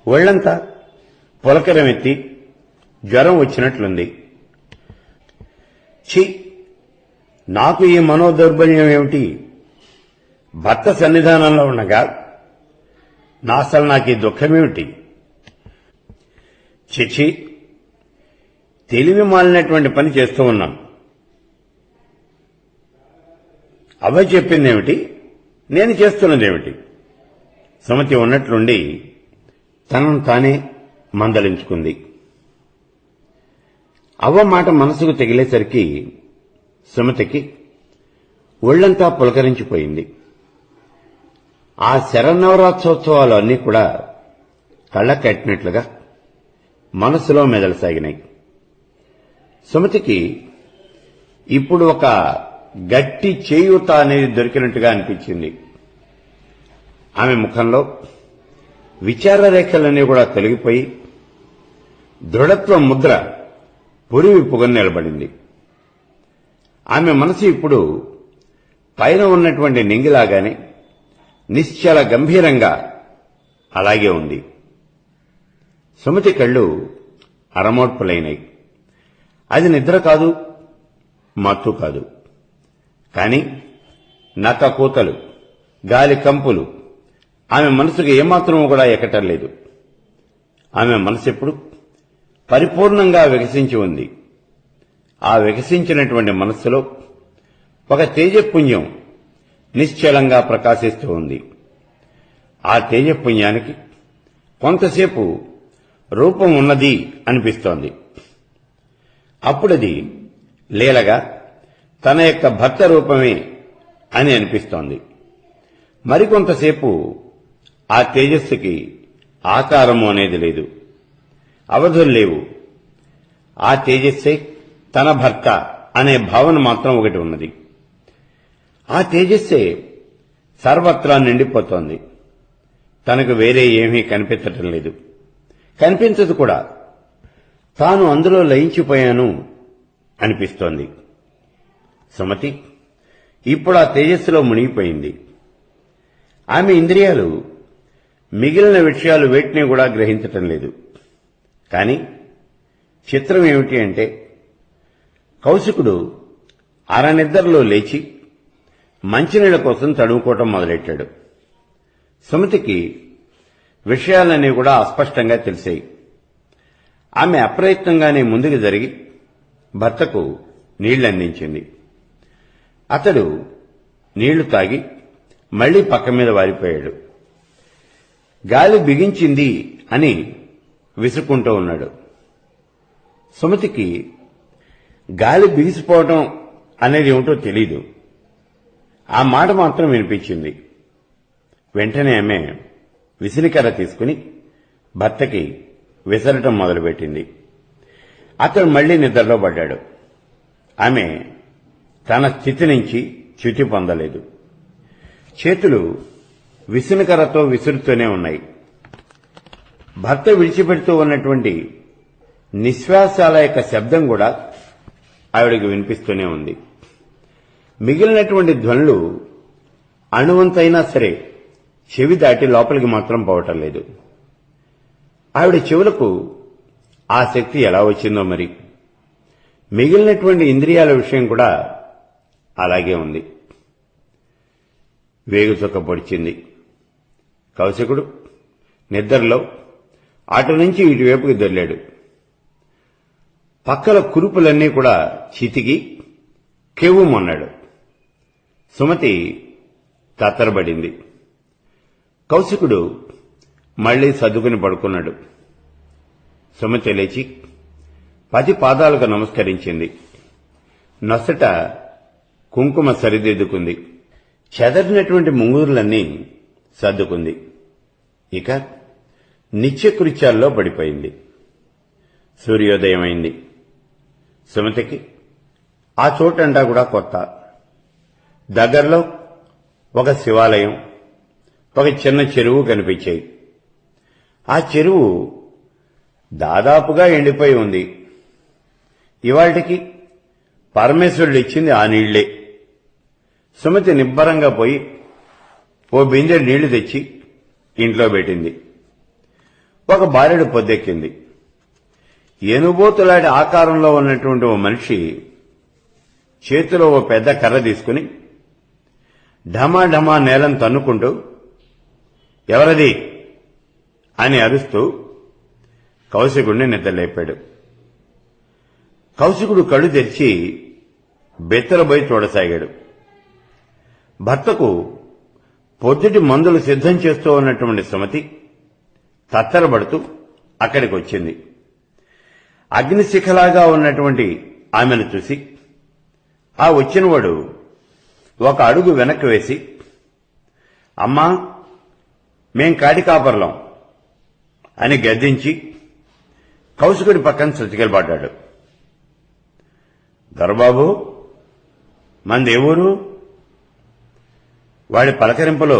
ఒళ్లంతా పులకరమెత్తి జ్వరం వచ్చినట్లుంది. ఛీ, నాకు ఈ మనోదౌర్బల్యం ఏమిటి? భర్త సన్నిధానంలో ఉండగా అసలు నాకు ఈ దుఃఖమేమిటి? చిచి, తెలివి మాలినటువంటి పని చేస్తూ ఉన్నాను. అవ్వ చెప్పిందేమిటి, నేను చేస్తున్నదేమిటి? సుమతి ఉన్నట్లుండి తనను తానే మందలించుకుంది. అవ్వ మాట మనసుకు తగిలేసరికి సుమతికి ఒళ్లంతా పులకరించిపోయింది. ఆ శరన్నవరాత్రోత్సవాలు అన్నీ కూడా కళ్ళ కట్టినట్లుగా మనసులో మెదలసాగినాయి. సుమతికి ఇప్పుడు ఒక గట్టి చేయూత అనేది దొరికినట్టుగా అనిపించింది. ఆమె ముఖంలో విచార రేఖలన్నీ కూడా తొలగిపోయి దృఢత్వ ముద్ర పురివిప్పుకొని నిలబడింది. ఆమె మనసు ఇప్పుడు పైన ఉన్నటువంటి నింగిలాగానే నిశ్చల గంభీరంగా అలాగే ఉంది. సుమతి కళ్ళు అరమోడ్పులైనాయి. అది నిద్ర కాదు, మత్తు కాదు. కాని నక్క కూతలు, గాలి కంపులు ఆమె మనసుకు ఏమాత్రమూ కూడా ఎక్కటం లేదు. ఆమె మనసెప్పుడు పరిపూర్ణంగా వికసించి ఉంది. ఆ వికసించినటువంటి మనస్సులో ఒక తేజపుంజం నిశ్చలంగా ప్రకాశిస్తూ ఉంది. ఆ తేజపుంజానికి కొంతసేపు రూపం ఉన్నది అనిపిస్తోంది. అప్పుడది లీలగా తన యొక్క భర్త రూపమే అని అనిపిస్తోంది. మరికొంతసేపు ఆ తేజస్సుకి ఆకారము అనేది లేదు, అవధులు లేవు. ఆ తేజస్సే తన భర్త అనే భావన మాత్రం ఒకటి ఉన్నది. ఆ తేజస్సే సర్వత్రా నిండిపోతోంది. తనకు వేరే ఏమీ కనిపించటం లేదు, కనిపించదు కూడా. తాను అందులో లయించిపోయాను అనిపిస్తోంది. సుమతి ఇప్పుడు ఆ తేజస్సులో మునిగిపోయింది. ఆమె ఇంద్రియాలు మిగిలిన విషయాలు వేటిని కూడా గ్రహించటం లేదు. కానీ చిత్రం ఏమిటి అంటే కౌశికుడు అరనిద్రలో లేచి మంచినీళ్ల కోసం తడుముకోవటం మొదలెట్టాడు. సుమతికి విషయాలన్నీ కూడా అస్పష్టంగా తెలిసాయి. ఆమె అప్రయత్నంగానే ముందుకు జరిగి భర్తకు నీళ్లందించింది. అతడు నీళ్లు తాగి మళ్లీ పక్క మీద వాలిపోయాడు. గాలి బిగించింది అని విసుక్కుంటూ ఉన్నాడు. సుమతికి గాలి బిగిసిపోవటం అనేది ఏమిటో తెలీదు. ఆ మాట మాత్రం వినిపించింది. వెంటనే ఆమె విసిరికర్ర తీసుకుని భర్తకి విసరటం మొదలుపెట్టింది. అతడు మళ్లీ నిద్రలో పడ్డాడు. ఆమె తన స్థితి నుంచి చ్యుతి పొందలేదు. చేతులు విసిరికర్రతో విసురుతూనే ఉన్నాయి. భర్త విడిచిపెడుతూ ఉన్నటువంటి నిశ్వాసాల యొక్క శబ్దం కూడా ఆవిడకి వినిపిస్తూనే ఉంది. మిగిలినటువంటి ధ్వనులు అణువంతైనా సరే చెవి దాటి లోపలికి మాత్రం పోవటం లేదు. ఆవిడ చెవులకు ఆ శక్తి ఎలా వచ్చిందో మరి. మిగిలినటువంటి ఇంద్రియాల విషయం కూడా అలాగే ఉంది. వేగుచుక్క పొడిచింది. కౌశికుడు నిద్రలో అటు నుంచి ఇటువైపుకి దొర్లాడు. పక్కల కురుపులన్నీ కూడా చితికి కెవ్వుమన్నాడు. సుమతి తత్తరబడింది. కౌశికుడు మళ్లీ సర్దుకుని పడుకున్నాడు. సుమతి లేచి 10 పాదాలకు నమస్కరించింది. నొసట కుంకుమ సరిదిద్దుకుంది. చెదరినటువంటి ముంగురులన్నీ సర్దుకుంది. ఇక నిత్యకృత్యాల్లో పడిపోయింది. సూర్యోదయమైంది. సుమతికి ఆ చోటంతా కూడా కొత్త. దగ్గరలో ఒక శివాలయం, ఒక చిన్న చెరువు కనిపించాయి. ఆ చెరువు దాదాపుగా ఎండిపోయి ఉంది. ఇవాళ్టికి పరమేశ్వరుడు ఇచ్చింది ఆ నీళ్లే. సుమతి నిబ్బరంగా పోయి ఓ బిందె నీళ్లు తెచ్చి ఇంట్లో పెట్టింది. ఒక బారెడు పొద్దెక్కింది. ఏనుబోతులాంటి ఆకారంలో ఉన్నటువంటి ఓ మనిషి చేతిలో ఓ పెద్ద కర్ర తీసుకుని ఢమాఢమా నేలను తన్నుకుంటూ ఎవరది అని అరుస్తూ కౌశికుడిని నిద్రలేపాడు. కౌశికుడు కళ్ళు తెరిచి బెత్తరబోయి చూడసాగాడు. భర్తకు పొద్దుటి మందులు సిద్ధం చేస్తూ ఉన్నటువంటి సుమతి తత్తరబడుతూ అక్కడికి వచ్చింది. అగ్నిశిఖలాగా ఉన్నటువంటి ఆమెను చూసి ఆ వచ్చినవాడు ఒక అడుగు వెనక్కి వేసి, అమ్మా మేం కాడి కాపర్లం అని గద్దించి కౌశికుడి పక్కన చతికిలబడ్డాడు. దొరబాబు మంది ఏ ఊరు? వాడి పలకరింపులో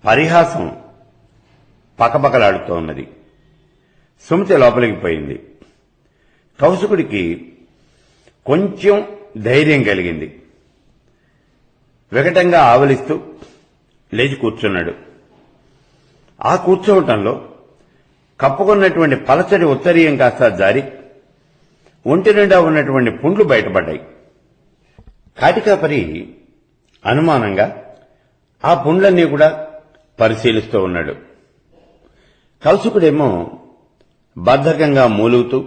పరిహాసం పకపకలాడుతూ ఉన్నది. సుమతి లోపలికి పోయింది. కౌశికుడికి కొంచెం ధైర్యం కలిగింది. వికటంగా ఆవలిస్తూ లేచి కూర్చున్నాడు. ఆ కూర్చోవటంలో కప్పుకున్నటువంటి పలచడి ఉత్తరీయం కాస్త జారి ఒంటి నిండా ఉన్నటువంటి పుండ్లు బయటపడ్డాయి. కాటికాపరి అనుమానంగా ఆ పుండ్లన్నీ కూడా పరిశీలిస్తూ ఉన్నాడు. కౌశికుడేమో బద్ధకంగా మూలుగుతూ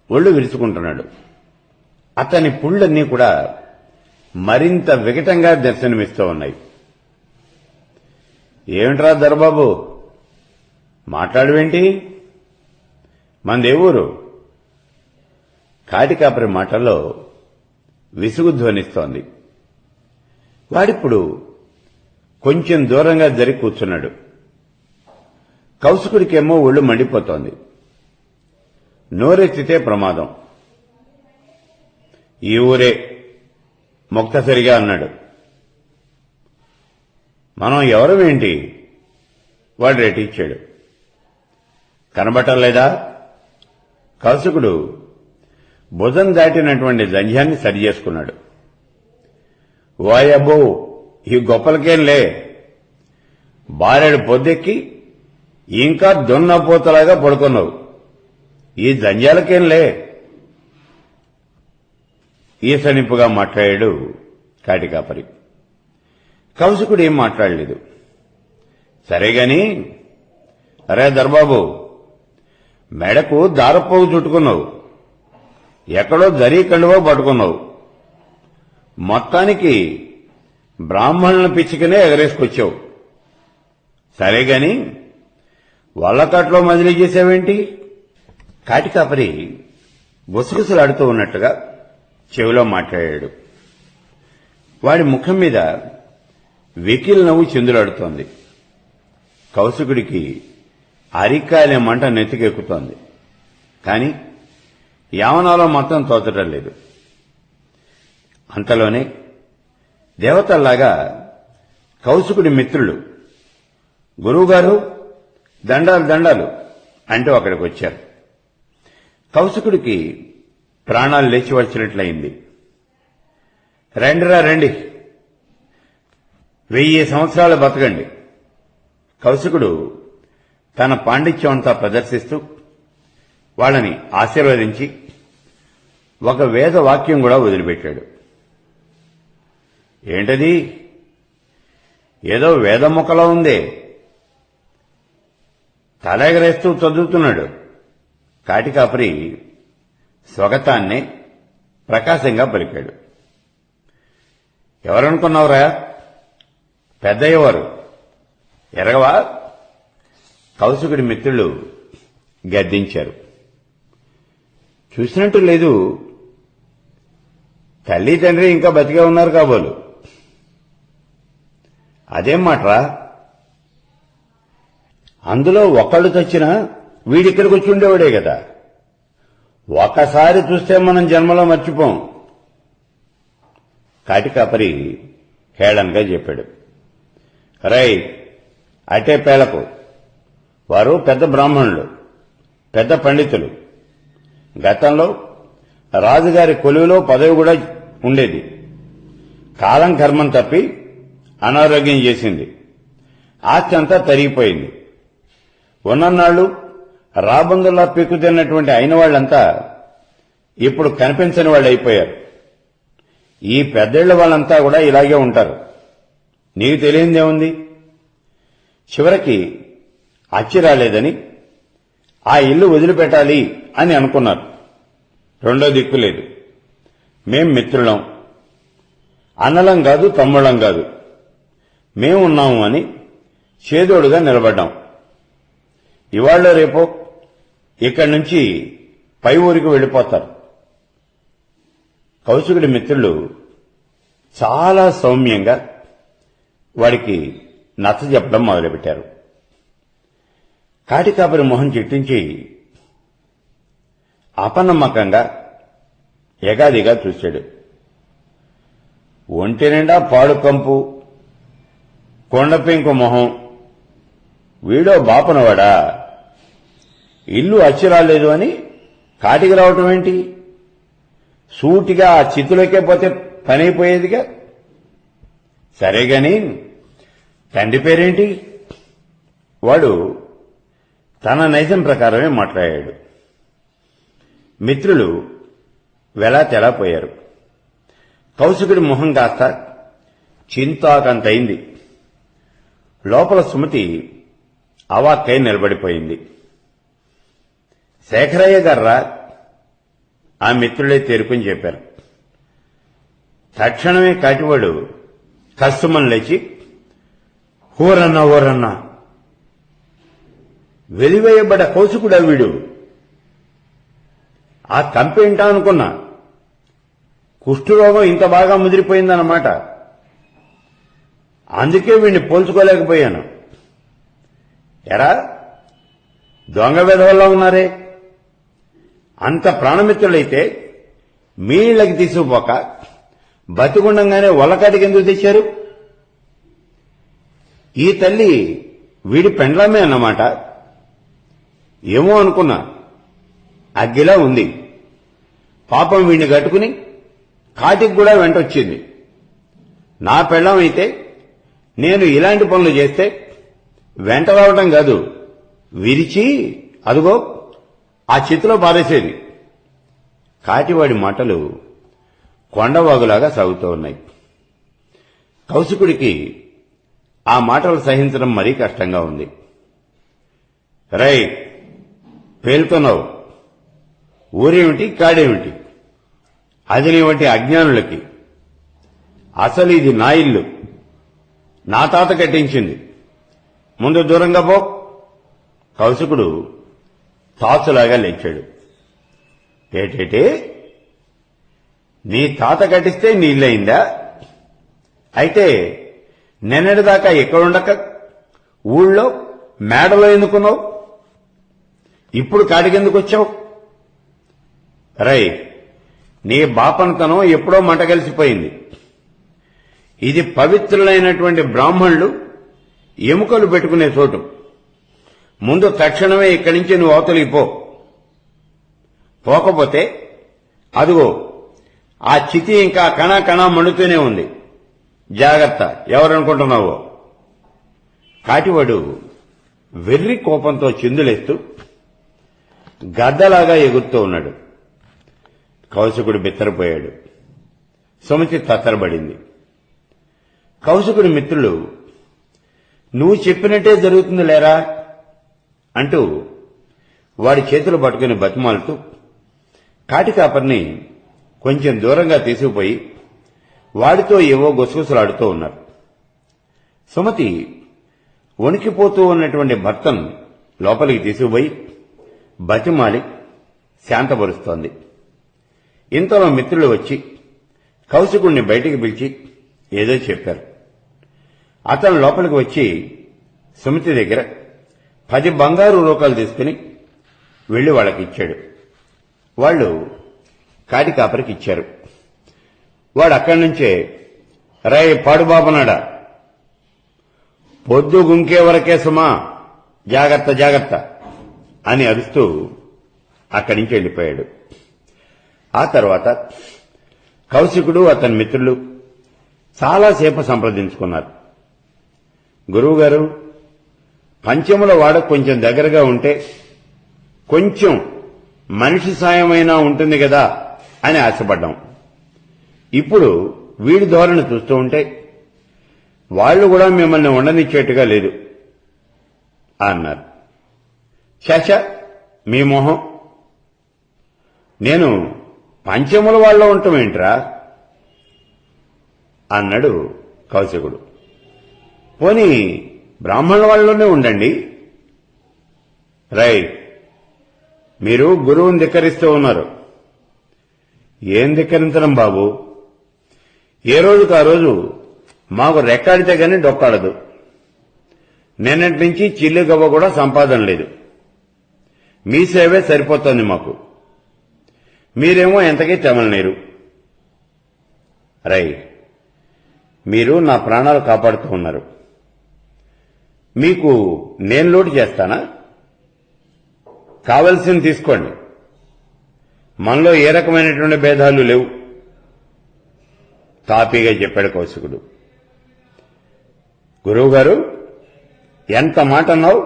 ఒళ్ళు విరుచుకుంటున్నాడు. అతని పుండ్లన్నీ కూడా మరింత వికటంగా దర్శనమిస్తూ ఉన్నాయి. ఏమిట్రా దొరబాబు మాట్లాడువేంటి? మందే ఊరు? కాటికాపరి మాటల్లో విసుగు ధ్వనిస్తోంది. వాడిప్పుడు కొంచెం దూరంగా జరిగి కూర్చున్నాడు. కౌశికుడికేమో ఒళ్ళు మండిపోతోంది. నోరెత్తితే ప్రమాదం. ఈ ఊరే ముక్తసరిగా అన్నాడు. మనం ఎవరమేంటి? వాడు రెట్టిచ్చాడు. కనబట్టలేదా? కౌశికుడు భుజం దాటినటువంటి జంధ్యాన్ని సరిచేసుకున్నాడు. వాయబ్బో ఈ గొప్పలకేంలే బారెడు పొద్దెక్కి ఇంకా దున్నపోతలాగా పడుకున్నావు. ఈ జంజాలకేంలే ఈసనింపుగా మాట్లాడాడు కాటికాపరి. కౌశికుడు ఏం మాట్లాడలేదు. సరేగాని, అరే దర్బాబు, మెడకు దారపోగు చుట్టుకున్నావు, ఎక్కడో జరీ కండువో పట్టుకున్నావు, మొత్తానికి బ్రాహ్మణుల పిచ్చికనే ఎగరేసుకొచ్చావు. సరేగాని వల్లకట్లో మజిలీ చేసావేంటి? కాటికాపరి గుసగుసలాడుతూ ఉన్నట్టుగా చెవిలో మాట్లాడాడు. వాడి ముఖం మీద వెకిల్ నవ్వు చిందులాడుతోంది. కౌశికుడికి అరికాలే మంట నెత్తికెక్కుతోంది. కాని యావనాలో మొత్తం తోచడం లేదు. అంతలోనే దేవతల్లాగా కౌశికుడి మిత్రులు, గురువుగారు దండాలు దండాలు అంటూ అక్కడికి వచ్చారు. కౌశికుడికి ప్రాణాలు లేచి వచ్చినట్లయింది. రండిరా రండి, 1000 సంవత్సరాలు బతకండి. కౌశికుడు తన పాండిత్యం అంతా ప్రదర్శిస్తూ వాళ్ళని ఆశీర్వదించి ఒక వేద వాక్యం కూడా వదిలిపెట్టాడు. ఏంటది? ఏదో వేదముఖలో ఉందే. తలెగరేస్తూ చదువుతున్నాడు. కాటికాపరి స్వగతాన్నే ప్రకాశంగా పలికాడు. ఎవరనుకున్నావురా? పెద్దయ్యవారు. ఎరగవా? కౌశికుడి మిత్రులు గద్దించారు. చూసినట్టు లేదు. తల్లి తండ్రి ఇంకా బతికే ఉన్నారు కాబోలు. అదేం మాట్రా? అందులో ఒకళ్ళు చచ్చినా వీడిక్కడికి వచ్చి ఉండేవాడే కదా. ఒకసారి చూస్తే మనం జన్మలో మర్చిపోం. కాటికాపరి హేళనగా చెప్పాడు. రై, అటే పేలకు. వారు పెద్ద బ్రాహ్మణులు, పెద్ద పండితులు. గతంలో రాజుగారి కొలువులో పదవి కూడా ఉండేది. కాలం కర్మం తప్పి అనారోగ్యం చేసింది. ఆస్తి అంతా తరిగిపోయింది. ఉన్నన్నాళ్లు రాబందుల్లా పీక్కుతిన్నటువంటి అయిన వాళ్లంతా ఇప్పుడు కనిపించని వాళ్ళు అయిపోయారు. ఈ పెద్దేళ్ల వాళ్ళంతా కూడా ఇలాగే ఉంటారు. నీకు తెలియందేముంది? చివరికి అచ్చి రాలేదని ఆ ఇల్లు వదిలిపెట్టాలి అని అనుకున్నారు. రెండో దిక్కు లేదు. మేం మిత్రులం, అన్నలం కాదు, తమ్ముళ్ళం కాదు, మేమున్నాము అని చేదోడుగా నిలబడ్డాం. ఇవాళ్ళ రేపో ఇక్కడి నుంచి పై ఊరికి వెళ్లిపోతారు. కౌశికుడి మిత్రులు చాలా సౌమ్యంగా వాడికి నచ్చజెప్పడం మొదలుపెట్టారు. కాటికాపరి మొహం చిట్టించి అపనమ్మకంగా ఎగాదిగా చూశాడు. ఒంటి నిండా పాడుకంపు, కొండపెంకు మొహం. వీడో బాపనవాడా? ఇల్లు అచ్చిరాలేదు అని కాటికి రావటం ఏంటి? సూటిగా ఆ చిత్తులకే పోతే పనైపోయేదిగా. సరేగాని తండ్రి పేరేంటి? వాడు తన నైజం ప్రకారమే మాట్లాడాడు. మిత్రులు వెలా తెలాపోయారు. కౌశికుడి మొహం కాస్త చింతాకంతైంది. లోపల సుమతి అవాక్కై నిలబడిపోయింది. శేఖరయ్య గార్రా, ఆ మిత్రులే తేరుకుని చెప్పారు. తక్షణమే కాటివాడు కష్టమని లేచి, ఊరన్నా ఊరన్నా, వెలివేయబడ్డ కౌశికుడా వీడు? ఆ కంపేంటా అనుకున్నా. కుష్ఠరోగం ఇంత బాగా ముదిరిపోయిందన్నమాట. అందుకే వీడిని పోల్చుకోలేకపోయాను. ఎరా, దొంగ వెధవల్లా ఉన్నారే. అంత ప్రాణమిత్రులైతే మీ ఇళ్లకి తీసుకుపోక బతికుండంగానే ఒళ్ళకాటికి ఎందుకు తెచ్చారు? ఈ తల్లి వీడి పెండ్లామే అన్నమాట. ఏమో అనుకున్నా, అగ్గిలా ఉంది. పాపం వీడిని కట్టుకుని కాటికి కూడా వెంటొచ్చింది. నా పెళ్ళం అయితే నేను ఇలాంటి పనులు చేస్తే వెంట రావటం కాదు, విరిచి అదుగో ఆ చితిలో పారేసేది. కాటివాడి మాటలు కొండవాగులాగా సాగుతూ ఉన్నాయి. కౌశికుడికి ఆ మాటలు సహించడం మరీ కష్టంగా ఉంది. రై, పేలుతున్నావు, ఊరేమిటి కాడేమిటి, అది నీ వంటి అజ్ఞానులకి. అసలు ఇది నా ఇల్లు, నా తాత కట్టించింది, ముందు దూరంగా పో. కౌశికుడు తాచులాగా లేచాడు. ఏటేటే, నీ తాత కట్టిస్తే నీ ఇల్లయిందా? అయితే నిన్నటిదాకా ఎక్కడుండక ఊళ్ళో మేడలో ఎందుకున్నావు? ఇప్పుడు కాడికెందుకు వచ్చావు? రై, నీ బాపనతనం ఎప్పుడో మంట కలిసిపోయింది. ఇది పవిత్రులైనటువంటి బ్రాహ్మణులు ఎముకలు పెట్టుకునే చోటు. ముందు తక్షణమే ఇక్కడి నుంచి నువ్వు అవతలికి పో. పోకపోతే అదిగో ఆ చితి ఇంకా కణా కణా మండుతూనే ఉంది. జాగ్రత్త, ఎవరనుకుంటున్నావో. కాటివాడు వెర్రి కోపంతో చిందులేస్తూ గద్దలాగా ఎగురుతూ ఉన్నాడు. కౌశికుడు బిత్తరపోయాడు. సుమతి తత్తరబడింది. కౌశికుడి మిత్రులు, నువ్వు చెప్పినట్టే జరుగుతుంది లేరా అంటూ వాడి చేతులు పట్టుకుని బతిమాలుతూ కాటికాపర్ని కొంచెం దూరంగా తీసుకుపోయి వాడితో ఏవో గుసగుసలాడుతూ ఉన్నారు. సుమతి వణికిపోతూ ఉన్నటువంటి భర్తను లోపలికి తీసుకుపోయి బతిమాలి శాంతపరుస్తోంది. ఇంతలో మిత్రులు వచ్చి కౌశికుణ్ణి బయటికి పిలిచి ఏదో చెప్పారు. అతను లోపలికి వచ్చి సుమతి దగ్గర 10 బంగారు రూపాయలు తీసుకుని వెళ్లి వాళ్ళకిచ్చాడు. వాళ్ళు కాటికాపరికి ఇచ్చారు. వాడు అక్కడి నుంచే, రై పాడుబాబనాడా, పొద్దు గుంకే వరకే సుమా, జాగ్రత్త జాగ్రత్త అని అరుస్తూ అక్కడి నుంచి వెళ్లిపోయాడు. ఆ తర్వాత కౌశికుడు అతని మిత్రులు చాలాసేపు సంప్రదించుకున్నారు. గురువుగారు, పంచముల వాడ కొంచెం దగ్గరగా ఉంటే కొంచెం మనిషి సాయమైనా ఉంటుంది కదా అని ఆశపడ్డాం. ఇప్పుడు వీడి ధోరణి చూస్తూ ఉంటే వాళ్లు కూడా మిమ్మల్ని ఉండనిచ్చేట్టుగా లేదు అన్నారు. శశ, మీ మొహం, నేను పంచముల వాళ్ళలో ఉండటమేంట్రా అన్నాడు కౌశికుడు. పోనీ బ్రాహ్మణుల వాళ్ళలోనే ఉండండి. రై, మీరు గురువుని ధిక్కరిస్తూ ఉన్నారు. ఏం ధిక్కరించడం బాబు? ఏ రోజుకు ఆ రోజు మాకు రెక్కాడితే గాని డొక్కాడదు. నిన్నటి నుంచి చిల్లు గవ్వ కూడా సంపాదన లేదు. మీ సేవే సరిపోతోంది మాకు. మీరేమో ఎంతకీ తెమలనీరు. రై, మీరు నా ప్రాణాలు కాపాడుతూ ఉన్నారు. మీకు నేను లోటు చేస్తానా? కావలసింది తీసుకోండి. మనలో ఏ రకమైనటువంటి భేదాలు లేవు తాపీగా చెప్పాడు కౌశికుడు. గురువుగారు, ఎంత మాట అన్నావు?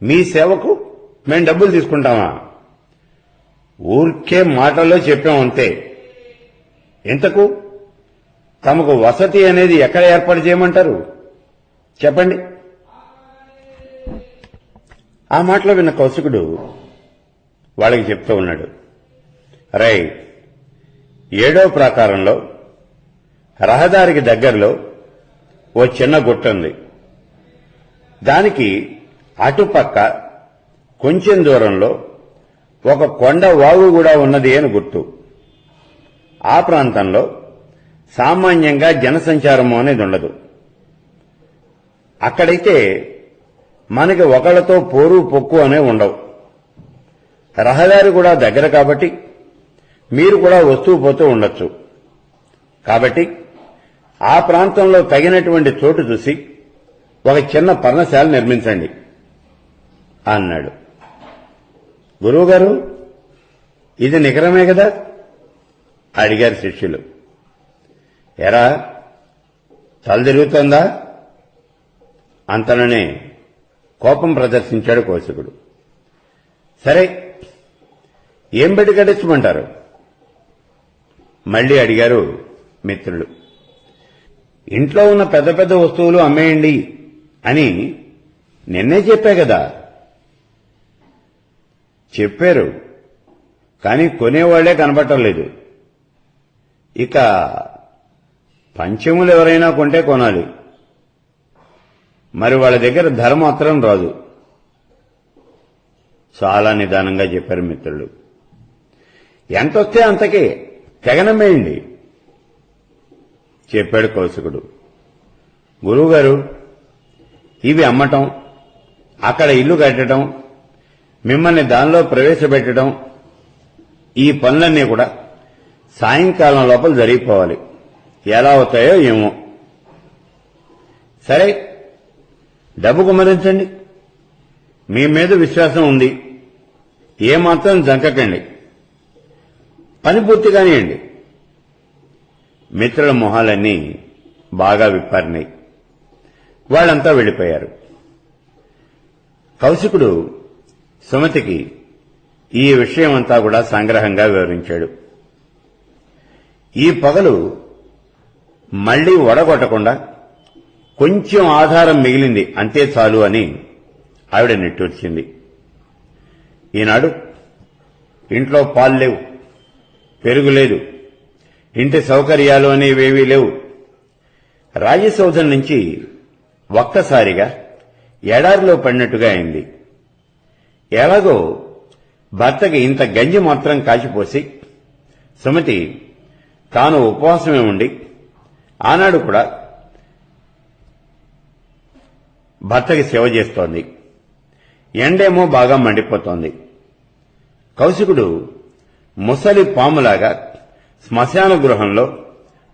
మీ సేవకు మేం డబ్బులు తీసుకుంటామా? ఊరికే మాటల్లో చెప్పామంతే. ఇంతకు తమకు వసతి అనేది ఎక్కడ ఏర్పాటు చేయమంటారు చెప్పండి. ఆ మాటలో విన్న కౌశికుడు వాళ్ళకి చెప్తూ ఉన్నాడు. రై, 7వ ప్రాకారంలో రహదారికి దగ్గరలో ఓ చిన్న గుట్ట ఉంది. దానికి అటుపక్క కొంచెం దూరంలో ఒక కొండ వాగు కూడా ఉన్నది అని గుర్తు. ఆ ప్రాంతంలో సామాన్యంగా జనసంచారము అనేది ఉండదు. అక్కడైతే మనకి ఒకళ్లతో పోరు పొక్కు అనే ఉండవు. రహదారి కూడా దగ్గర కాబట్టి మీరు కూడా వస్తూ పోతూ ఉండొచ్చు. కాబట్టి ఆ ప్రాంతంలో తగినటువంటి చోటు చూసి ఒక చిన్న పర్ణశాల నిర్మించండి అన్నాడు. గురువుగారు, ఇది నికరమే కదా అడిగారు శిష్యులు. ఎరా, తల తిరుగుతోందా అంతలోనే కోపం ప్రదర్శించాడు కౌశికుడు. సరే, ఏం పెట్టి కట్టించమంటారు? మళ్లీ అడిగారు మిత్రులు. ఇంట్లో ఉన్న పెద్ద పెద్ద వస్తువులు అమ్మేయండి అని నిన్నే చెప్పా కదా. చెప్పారు, కానీ కొనేవాళ్లే కనబట్టలేదు. ఇక పంచములు ఎవరైనా కొంటే కొనాలి. మరి వాళ్ళ దగ్గర ధర మాత్రం రాదు. చాలా నిదానంగా చెప్పారు మిత్రులు. ఎంతొస్తే అంతకే తెగనమ్మేయండి చెప్పాడు కౌశికుడు. గురువుగారు, ఇవి అమ్మటం, అక్కడ ఇల్లు కట్టడం, మిమ్మల్ని దానిలో ప్రవేశపెట్టడం, ఈ పనులన్నీ కూడా సాయంకాలం లోపల జరిగిపోవాలి. ఎలా అవుతాయో ఏమో. సరే, డబ్బు కుమ్మరించండి. మీ మీద విశ్వాసం ఉంది. ఏమాత్రం జంకకండి. పని పూర్తి కానియండి. మిత్రుల మొహాలన్నీ బాగా విప్పారినాయి. వాళ్ళంతా వెళ్లిపోయారు. కౌశికుడు సుమతికి ఈ విషయమంతా కూడా సంగ్రహంగా వివరించాడు. ఈ పగలు మళ్లీ వడగొట్టకుండా కొంచెం ఆధారం మిగిలింది అంతే చాలు అని ఆవిడ నిట్టూర్చింది. ఈనాడు ఇంట్లో పాలు లేవు, పెరుగు లేదు, ఇంటి సౌకర్యాలు అనేవేవీ లేవు. రాజసౌధం నుంచి ఒక్కసారిగా ఎడారిలో పడినట్టుగా అయింది. ఎలాగో భర్తకి ఇంత గంజి మాత్రం కాచిపోసి సుమతి తాను ఉపవాసమే ఉండి ఆనాడు కూడా భర్తకి సేవ చేస్తోంది. ఎండేమో బాగా మండిపోతోంది. కౌశికుడు ముసలి పాములాగా శ్మశాన గృహంలో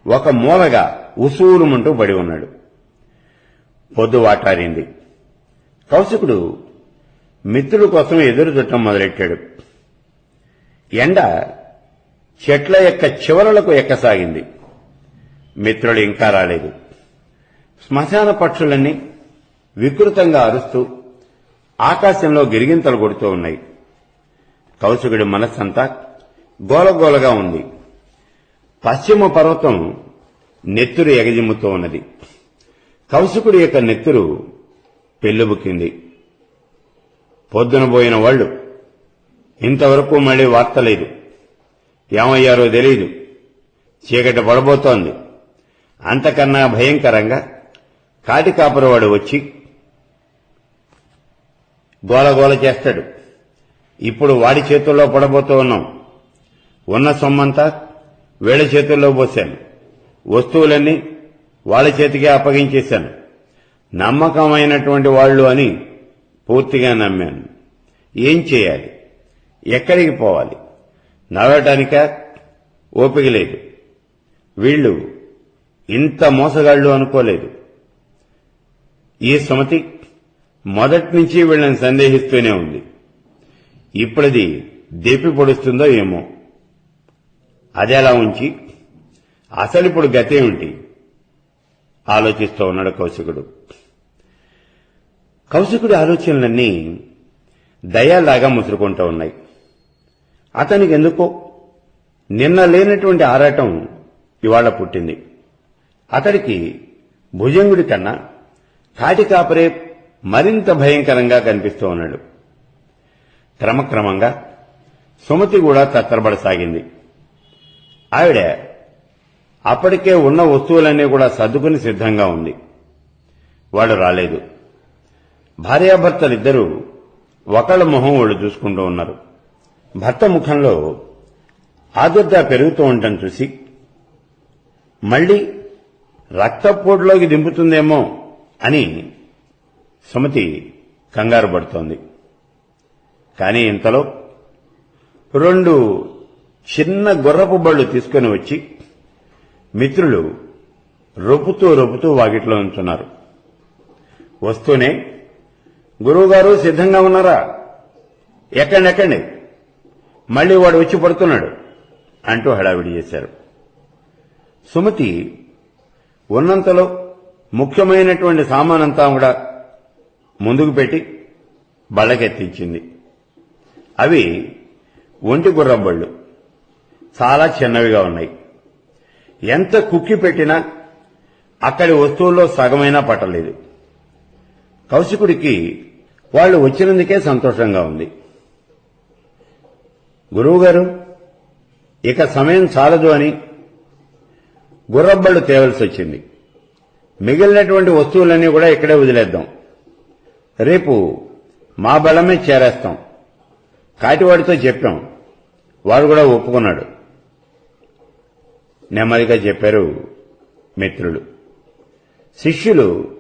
ఒక మూలగా ఉసూరుమంటూ పడి ఉన్నాడు. పొద్దు వాటారింది. కౌశికుడు మిత్రుల కోసం ఎదురు చుట్టం మొదలెట్టాడు. ఎండ చెట్ల యొక్క చివరలకు ఎక్కసాగింది. మిత్రుడు ఇంకా రాలేదు. శ్మశాన పక్షులన్నీ వికృతంగా అరుస్తూ ఆకాశంలో గిరిగింతలు కొడుతూ ఉన్నాయి. కౌశికుడి మనస్సంతా గోలగోలగా ఉంది. పశ్చిమ పర్వతం నెత్తురు ఎగజిమ్ముతూ ఉన్నది. కౌశికుడి యొక్క నెత్తురు పెళ్లుబుక్కింది. పొద్దున పోయిన వాళ్లు ఇంతవరకు మళ్లీ వార్త లేదు. ఏమయ్యారో తెలియదు. చీకటి పడబోతోంది. అంతకన్నా భయంకరంగా కాటి కాపురవాడు వచ్చి గోలగోల చేస్తాడు. ఇప్పుడు వాడి చేతుల్లో పడబోతూ ఉన్నాం. ఉన్న సొమ్మంతా వీళ్ల చేతుల్లో పోశాను. వస్తువులన్నీ వాళ్ళ చేతికే అప్పగించేశాను. నమ్మకమైనటువంటి వాళ్లు అని పూర్తిగా నమ్మాను. ఏం చేయాలి? ఎక్కడికి పోవాలి? నవ్వటానిక ఓపిక లేదు. వీళ్లు ఇంత మోసగాళ్లు అనుకోలేదు. ఈ సుమతి మొదటి నుంచి వీళ్లను సందేహిస్తూనే ఉంది. ఇప్పుడది దెప్పి పొడుస్తుందో ఏమో. అదేలా ఉంచి అసలిప్పుడు గతేమిటి ఆలోచిస్తూ ఉన్నాడు కౌశికుడు. కౌశికుడి ఆలోచనలన్నీ దయాలాగా ముసురుకుంటూ ఉన్నాయి. అతనికి ఎందుకో నిన్న లేనటువంటి ఆరాటం ఇవాళ పుట్టింది. అతడికి భుజంగుడి కన్నా కాటి కాపరే మరింత భయంకరంగా కనిపిస్తూ ఉన్నాడు. క్రమక్రమంగా సుమతి కూడా తత్తరబడసాగింది. ఆవిడ అప్పటికే ఉన్న వస్తువులన్నీ కూడా సర్దుకుని సిద్ధంగా ఉంది. వాడు రాలేదు. భార్యాభర్తలిద్దరూ ఒకళ్ళ మొహం వాళ్ళు చూసుకుంటూ ఉన్నారు. భర్త ముఖంలో ఆదుర్ద పెరుగుతూ ఉండటం చూసి మళ్లీ రక్తపోటులోకి దింపుతుందేమో అని సుమతి కంగారు పడుతోంది. కానీ ఇంతలో 2 చిన్న గుర్రపు బళ్ళు తీసుకుని వచ్చి మిత్రులు రొప్పుతూ వాకిట్లో ఉంచున్నారు. వస్తూనే, గురువుగారు సిద్ధంగా ఉన్నారా? ఎక్కండి, మళ్లీ వాడు వచ్చి పడుతున్నాడు అంటూ హడావిడి చేశారు. సుమతి ఉన్నంతలో ముఖ్యమైనటువంటి సామానంతా కూడా ముందుకు పెట్టి బళ్ళకెత్తించింది. అవి ఒంటి గుర్రం బళ్ళు, చాలా చిన్నవిగా ఉన్నాయి. ఎంత కుక్కి పెట్టినా అక్కడి వస్తువుల్లో సగమైనా పట్టలేదు. కౌశికుడికి వాళ్ళు వచ్చినందుకే సంతోషంగా ఉంది. గురువుగారు, ఇక సమయం చాలదు అని గుర్రబళ్ళు తేవలసి వచ్చింది. మిగిలినటువంటి వస్తువులన్నీ కూడా ఇక్కడే వదిలేద్దాం. రేపు మా బలమే చేరేస్తాం. కాటివాడితో చెప్పాం, వాడు కూడా ఒప్పుకున్నాడు. నెమ్మదిగా చెప్పారు మిత్రులు. శిష్యులు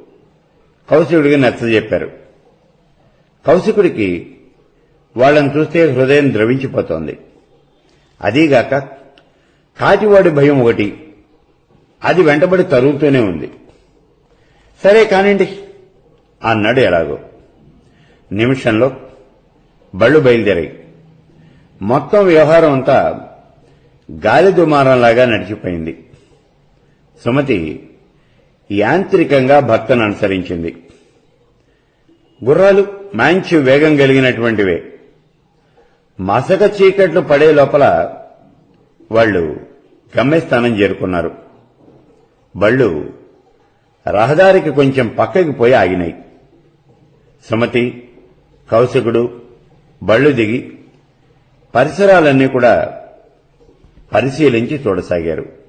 కౌశికుడికి నచ్చజెప్పారు. కౌశికుడికి వాళ్ళని చూస్తే హృదయం ద్రవించిపోతోంది. అదీగాక కాటివాడి భయం ఒకటి, అది వెంటబడి తరుగుతూనే ఉంది. సరే కానివ్వండి అన్నాడు ఎలాగో. నిమిషంలో బళ్ళు బయలుదేరాయి. మొత్తం వ్యవహారం అంతా గాలి దుమారంలాగా నడిచిపోయింది. సుమతి యాంత్రికంగా భర్తను అనుసరించింది. గుర్రాలు మంచి వేగం కలిగినటువంటివే. మసక చీకట్లు పడే లోపల వాళ్లు గమ్యస్థానం చేరుకున్నారు. బళ్ళు రహదారికి కొంచెం పక్కకి పోయి ఆగినాయి. సుమతి, కౌశికుడు బళ్ళు దిగి పరిసరాలన్నీ కూడా పరిశీలించి చూడసాగారు.